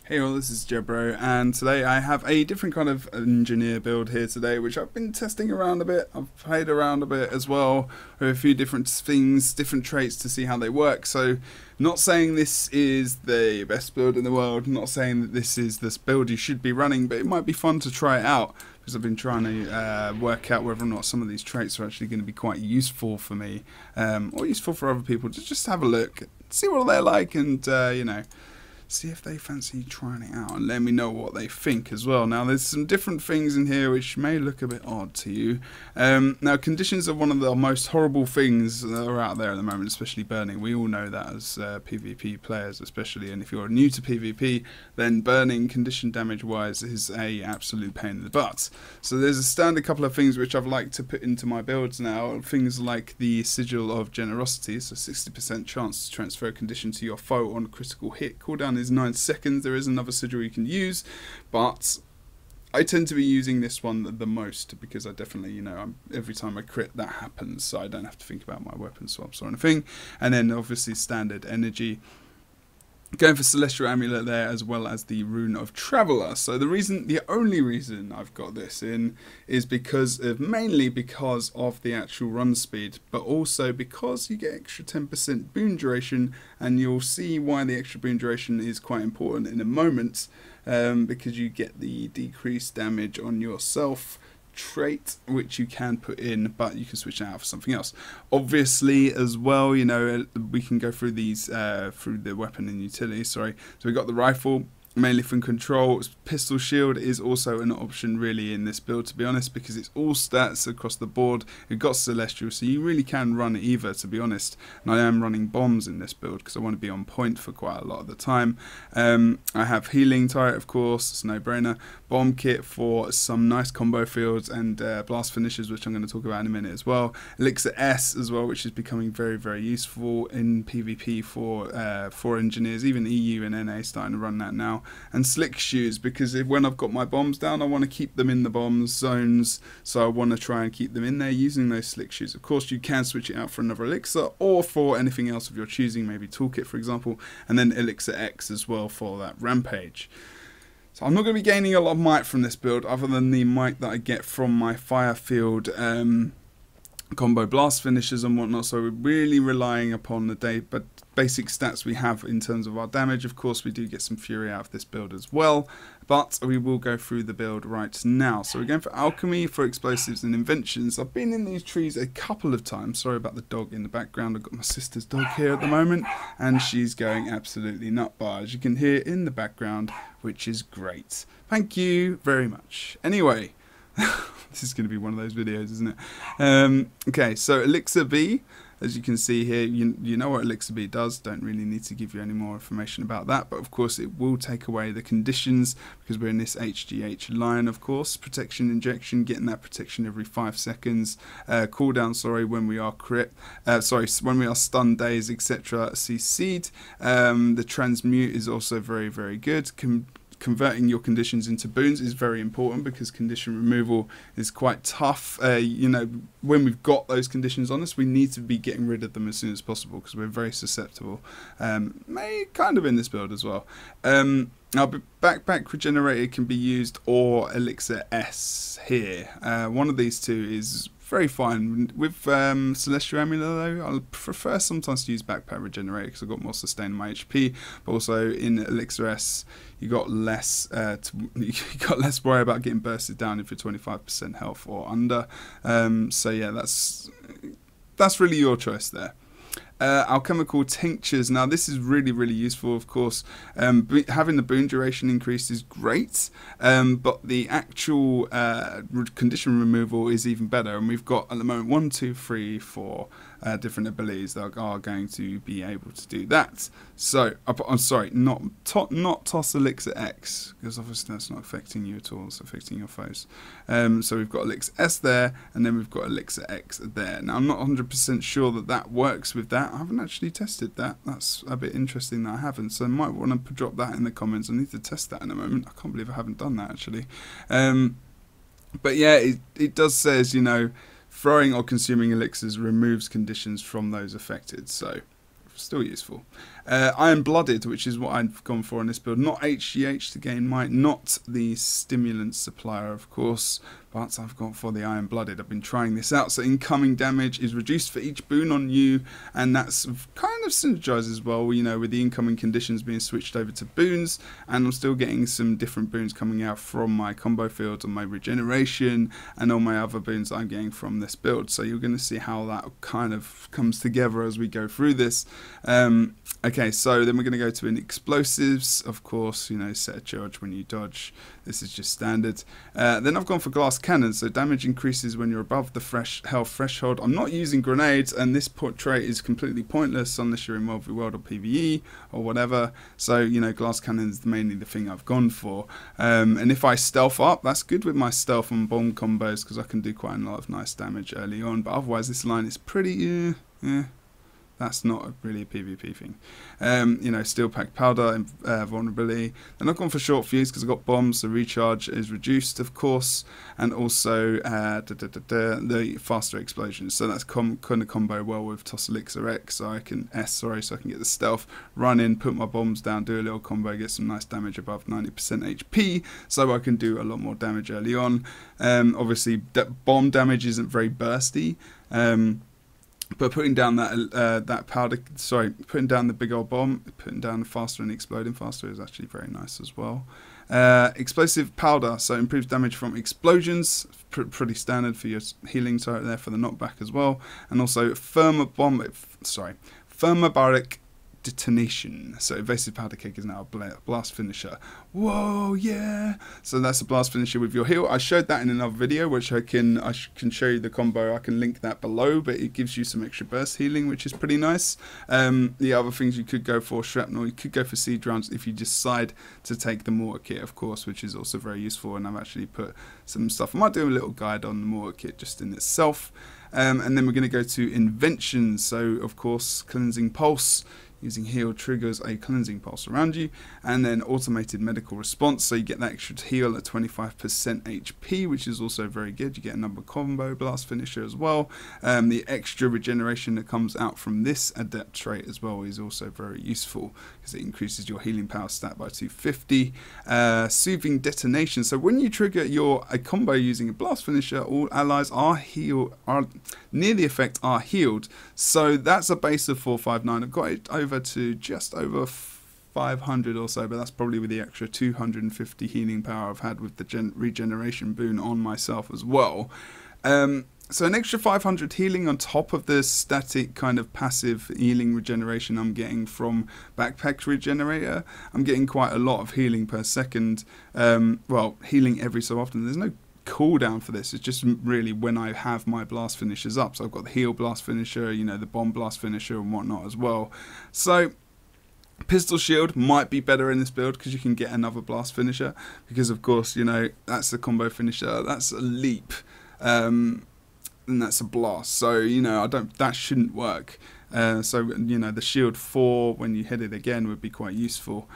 Hey all, this is Jebro, and today I have a different kind of engineer build here today, which I've been testing around a bit. I've played around a bit as well with a few different things, different traits to see how they work. So, not saying this is the best build in the world, not saying that this is this build you should be running, but it might be fun to try it out because I've been trying to work out whether or not some of these traits are actually going to be quite useful for me or useful for other people to just have a look, see what they're like, and see if they fancy trying it out and let me know what they think as well. Now, there's some different things in here which may look a bit odd to you. Now, conditions are one of the most horrible things that are out there at the moment, especially burning. We all know that as PvP players especially, and if you're new to PvP, then burning condition damage wise is a absolute pain in the butt. So there's a standard couple of things which I've liked to put into my builds now, things like the Sigil of Generosity, so 60% chance to transfer a condition to your foe on critical hit. Cooldown is 9 seconds. There is another sigil you can use, but I tend to be using this one the most because I definitely, every time I crit that happens, so I don't have to think about my weapon swaps or anything. And then obviously standard energy. Going for Celestial Amulet there, as well as the Rune of Traveller. So the only reason I've got this in is mainly because of the actual run speed, but also because you get extra 10% boon duration, and you'll see why the extra boon duration is quite important in a moment, because you get the decreased damage on yourself trait, which you can put in, but you can switch it out for something else. Obviously, as well, we can go through these through the weapon and utility. So we got the rifle, mainly for control. Pistol shield is also an option really in this build, to be honest, because it's all stats across the board. You've got celestial, so you really can run either, to be honest. And I am running bombs in this build because I want to be on point for quite a lot of the time. I have healing turret, of course, it's no brainer. Bomb kit for some nice combo fields, and blast finishes, which I'm going to talk about in a minute as well. Elixir S as well, which is becoming very, very useful in PvP for engineers. Even EU and NA starting to run that now. And slick shoes, because when I've got my bombs down, I want to keep them in the bomb zones, so I want to try and keep them in there using those slick shoes. Of course, you can switch it out for another elixir or for anything else of your choosing, maybe toolkit for example, and then Elixir X as well for that rampage. So I'm not going to be gaining a lot of might from this build, other than the might that I get from my fire field combo blast finishes and whatnot. So we're really relying upon the basic stats we have in terms of our damage. Of course, we do get some fury out of this build as well, but we will go through the build right now. So we're going for alchemy for explosives and inventions. I've been in these trees a couple of times. Sorry about the dog in the background. I've got my sister's dog here at the moment, and she's going absolutely nutbar, as you can hear in the background, which is great. Thank you very much. Anyway, this is going to be one of those videos, isn't it? Okay, so Elixir B, as you can see here, you know what Elixir B does. Don't really need to give you any more information about that, but of course it will take away the conditions because we're in this HGH line, of course. Protection injection, getting that protection every 5 seconds. Cooldown, when we are when we are stunned, days, etc. CC'd. The transmute is also very, very good. Converting your conditions into boons is very important because condition removal is quite tough. When we've got those conditions on us, we need to be getting rid of them as soon as possible because we're very susceptible. Kind of in this build as well. Now, backpack regenerator can be used, or Elixir S here. One of these two is very fine. With Celestial Amulet though, I'll prefer sometimes to use backpack regenerator because I've got more sustain in my HP, but also in Elixir S you got less worry about getting bursted down if you're 25% health or under. So yeah, that's really your choice there. Alchemical tinctures. Now this is really, really useful, of course. Having the boon duration increased is great, but the actual condition removal is even better, and we've got at the moment 1, 2, 3, 4 different abilities that are going to be able to do that. So I'm sorry, not toss Elixir X, because obviously that's not affecting you at all, it's affecting your foes. So we've got Elixir S there, and then we've got Elixir X there. Now I'm not 100% sure that works with that. I haven't actually tested that. That's a bit interesting that I haven't, so I might want to drop that in the comments. I need to test that in a moment. I can't believe I haven't done that actually. But yeah, it does says, throwing or consuming elixirs removes conditions from those affected. So still useful. Iron Blooded, which is what I've gone for in this build. Not HGH to gain might, not the stimulant supplier, of course, but I've gone for the Iron Blooded. I've been trying this out, so incoming damage is reduced for each boon on you, and that's kind of synergized as well, you know, with the incoming conditions being switched over to boons, and I'm still getting some different boons coming out from my combo fields on my regeneration and all my other boons that I'm getting from this build. So you're going to see how that kind of comes together as we go through this. Okay, so then we're going to go to an explosives, of course, you know, set a charge when you dodge. This is just standard. Then I've gone for glass cannons, so damage increases when you're above the health threshold. I'm not using grenades, and this trait is completely pointless unless you're in World v World or PvE or whatever. So, you know, glass cannon is mainly the thing I've gone for. And if I stealth up, that's good with my stealth and bomb combos, because I can do quite a lot of nice damage early on. But otherwise, this line is pretty, that's not really a PvP thing. You know, steel pack powder and vulnerability. Then I've gone for short fuse because I've got bombs, so recharge is reduced, of course, and also the faster explosions. So that's kind of combo well with toss Elixer X, so I can so I can get the stealth, run in, put my bombs down, do a little combo, get some nice damage above 90% HP, so I can do a lot more damage early on. Obviously, that bomb damage isn't very bursty. But putting down that putting down the big old bomb, putting down faster and exploding faster is actually very nice as well. Explosive powder, so improves damage from explosions, pretty standard for your healing, so there for the knockback as well. And also thermobaric detonation, so evasive powder cake is now a blast finisher. Whoa, yeah! So that's a blast finisher with your heal. I showed that in another video, which I can show you the combo. I can link that below, but it gives you some extra burst healing, which is pretty nice. The other things you could go for, shrapnel, you could go for seed rounds if you decide to take the mortar kit, of course, which is also very useful, and I've actually put some stuff. I might do a little guide on the mortar kit just in itself. And then we're going to go to inventions, so of course cleansing pulse. Using heal triggers a cleansing pulse around you, and then automated medical response, so you get that extra heal at 25% HP, which is also very good. You get a number combo blast finisher as well. The extra regeneration that comes out from this adept trait as well is also very useful because it increases your healing power stat by 250. Soothing detonation, so when you trigger a combo using a blast finisher, all allies near the effect are healed. So that's a base of 459. I've got it over to just over 500 or so, but that's probably with the extra 250 healing power I've had with the regeneration boon on myself as well. So an extra 500 healing on top of the static kind of passive healing regeneration I'm getting from Backpack Regenerator. I'm getting quite a lot of healing per second. Well, healing every so often. There's no cooldown for this. It's just really when I have my blast finishers up. So I've got the heal blast finisher, you know, the bomb blast finisher and whatnot as well. So pistol shield might be better in this build because you can get another blast finisher, because of course, you know, that's the combo finisher, that's a leap, and that's a blast. So, you know, that shouldn't work. So, you know, the shield 4 when you hit it again would be quite useful.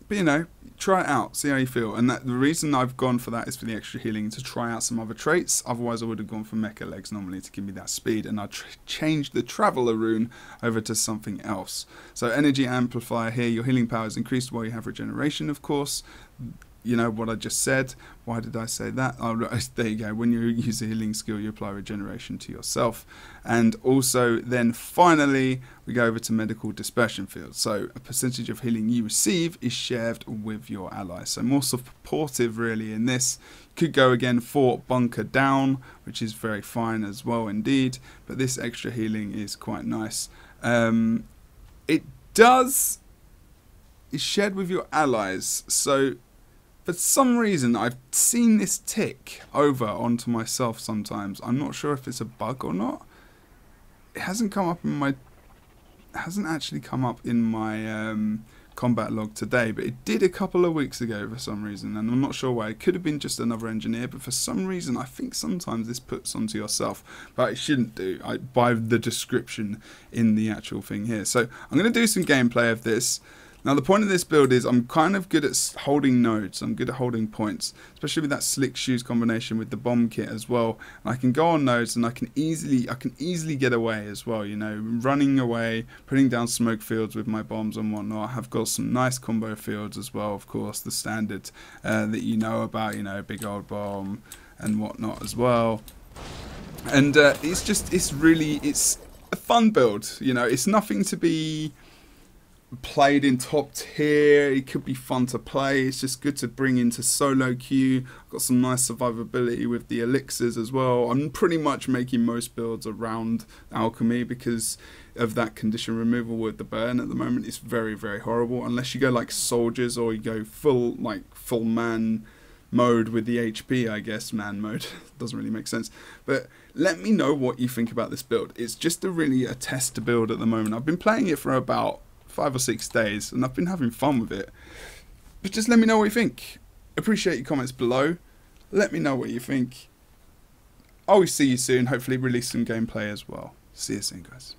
But, you know, try it out, see how you feel. And the reason I've gone for that is for the extra healing, to try out some other traits. Otherwise, I would have gone for Mecha Legs normally to give me that speed. And I changed the Traveler rune over to something else. So Energy Amplifier here, your healing power is increased while you have regeneration, of course. You know what I just said. Why did I say that? Oh, there you go. When you use a healing skill, you apply regeneration to yourself. And also, then finally, we go over to medical dispersion fields. So a percentage of healing you receive is shared with your allies. So more supportive, really, in this. Could go again for bunker down, which is very fine as well, indeed. But this extra healing is quite nice. It is shared with your allies. So for some reason, I've seen this tick over onto myself sometimes. I'm not sure if it's a bug or not. It hasn't come up in my... hasn't actually come up in my combat log today, but it did a couple of weeks ago for some reason, and I'm not sure why. It could have been just another engineer, but for some reason, I think sometimes this puts onto yourself, but it shouldn't do, by the description in the actual thing here. So I'm going to do some gameplay of this. Now the point of this build is I'm kind of good at holding nodes, I'm good at holding points, especially with that slick shoes combination with the bomb kit as well. And I can go on nodes and I can easily get away as well, you know, running away, putting down smoke fields with my bombs and whatnot. I've got some nice combo fields as well, of course, the standard that you know about, you know, big old bomb and whatnot as well. And it's a fun build, you know, it's nothing to be played in top tier. It could be fun to play. It's just good to bring into solo queue. I've got some nice survivability with the elixirs as well. I'm pretty much making most builds around alchemy because of that condition removal with the burn at the moment. It's very, very horrible unless you go like soldiers or you go full man mode with the HP, I guess. Man mode doesn't really make sense, but let me know what you think about this build. It's just a test build at the moment. I've been playing it for about 5 or 6 days and I've been having fun with it, but just let me know what you think. Appreciate your comments below. Let me know what you think. I'll see you soon. Hopefully release some gameplay as well. See you soon, guys.